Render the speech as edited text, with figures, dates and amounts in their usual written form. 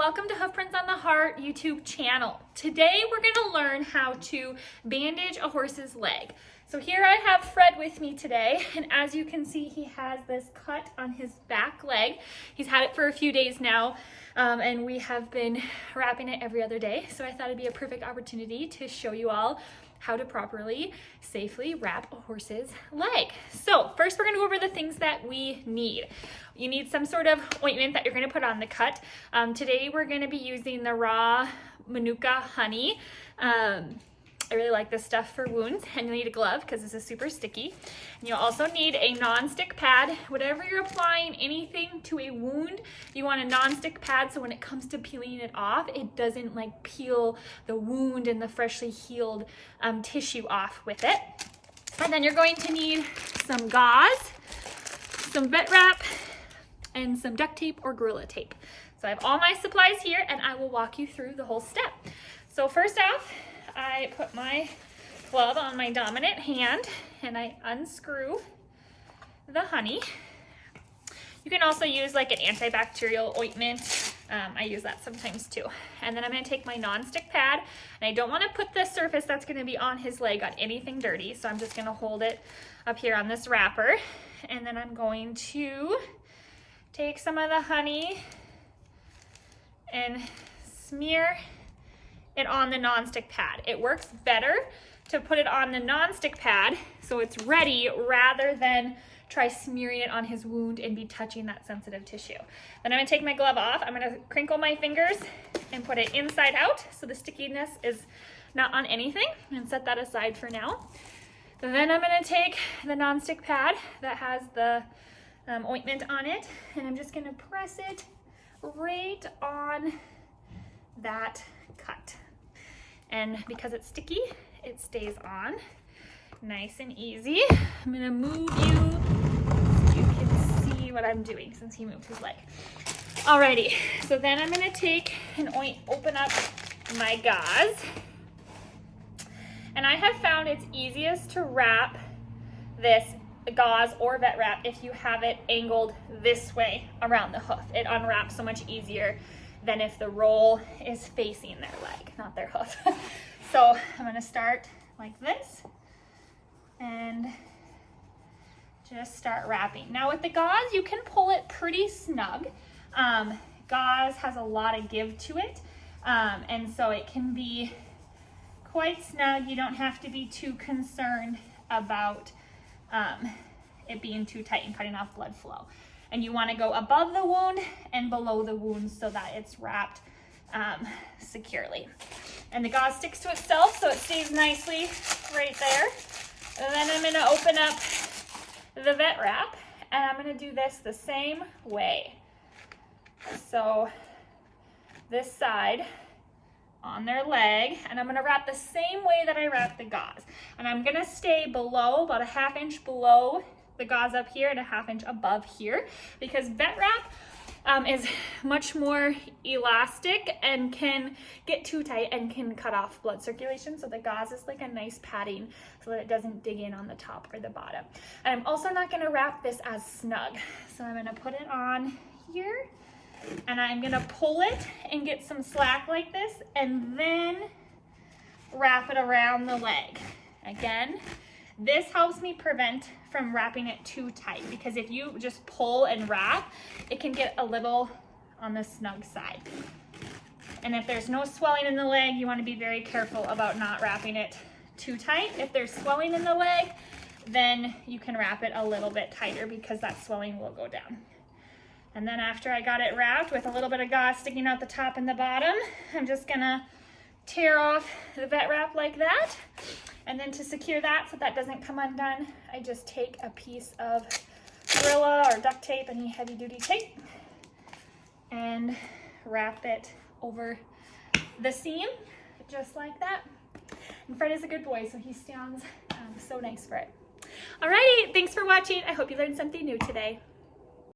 welcome to Hoofprints on the Heart YouTube channel. Today we're going to learn how to bandage a horse's leg. So here I have Fred with me today, and as you can see, he has this cut on his back leg. He's had it for a few days now, and we have been wrapping it every other day. So I thought it'd be a perfect opportunity to show you all how to properly, safely wrap a horse's leg. So first we're gonna go over the things that we need. You need some sort of ointment that you're gonna put on the cut. Today we're gonna be using the raw Manuka honey. I really like this stuff for wounds, and you'll need a glove because this is super sticky. And you'll also need a non-stick pad. Whatever you're applying anything to a wound, you want a non-stick pad so when it comes to peeling it off, it doesn't like peel the wound and the freshly healed tissue off with it. And then you're going to need some gauze, some vet wrap, and some duct tape or Gorilla Tape. So I have all my supplies here and I will walk you through the whole step. So first off, I put my glove on my dominant hand and I unscrew the honey. You can also use like an antibacterial ointment. I use that sometimes too. And then I'm going to take my non-stick pad, and I don't want to put the surface that's going to be on his leg on anything dirty, so I'm just going to hold it up here on this wrapper. And then I'm going to take some of the honey and smear it on the non-stick pad. It works better to put it on the non-stick pad so it's ready rather than try smearing it on his wound and be touching that sensitive tissue. Then I'm gonna take my glove off. I'm gonna crinkle my fingers and put it inside out so the stickiness is not on anything, and set that aside for now. Then I'm gonna take the non-stick pad that has the ointment on it, and I'm just gonna press it right on that cut. And because it's sticky, it stays on nice and easy. I'm gonna move you so you can see what I'm doing since he moved his leg. Alrighty, so then I'm gonna take and open up my gauze. And I have found it's easiest to wrap this gauze or vet wrap if you have it angled this way around the hoof. It unwraps so much easier than if the roll is facing their leg, not their hoof. So I'm gonna start like this and just start wrapping. Now with the gauze, you can pull it pretty snug. Gauze has a lot of give to it, and so it can be quite snug. You don't have to be too concerned about it being too tight and cutting off blood flow. And you want to go above the wound and below the wound so that it's wrapped securely. And the gauze sticks to itself so it stays nicely right there. And then I'm going to open up the vet wrap, and I'm going to do this the same way. So this side on their leg, and I'm going to wrap the same way that I wrapped the gauze. And I'm going to stay below, about a ½ inch below the gauze up here and a ½ inch above here, because vet wrap is much more elastic and can get too tight and can cut off blood circulation. So the gauze is like a nice padding so that it doesn't dig in on the top or the bottom. And I'm also not going to wrap this as snug. So I'm going to put it on here, and I'm going to pull it and get some slack like this, and then wrap it around the leg. Again, this helps me prevent from wrapping it too tight, because if you just pull and wrap, it can get a little on the snug side. And if there's no swelling in the leg, you want to be very careful about not wrapping it too tight. If there's swelling in the leg, then you can wrap it a little bit tighter because that swelling will go down. And then after I got it wrapped with a little bit of gauze sticking out the top and the bottom, I'm just gonna tear off the vet wrap like that. And then to secure that so that doesn't come undone, I just take a piece of Gorilla or duct tape, any heavy duty tape, and wrap it over the seam, just like that. And Fred is a good boy, so he stands so nice for it. Alrighty, thanks for watching. I hope you learned something new today.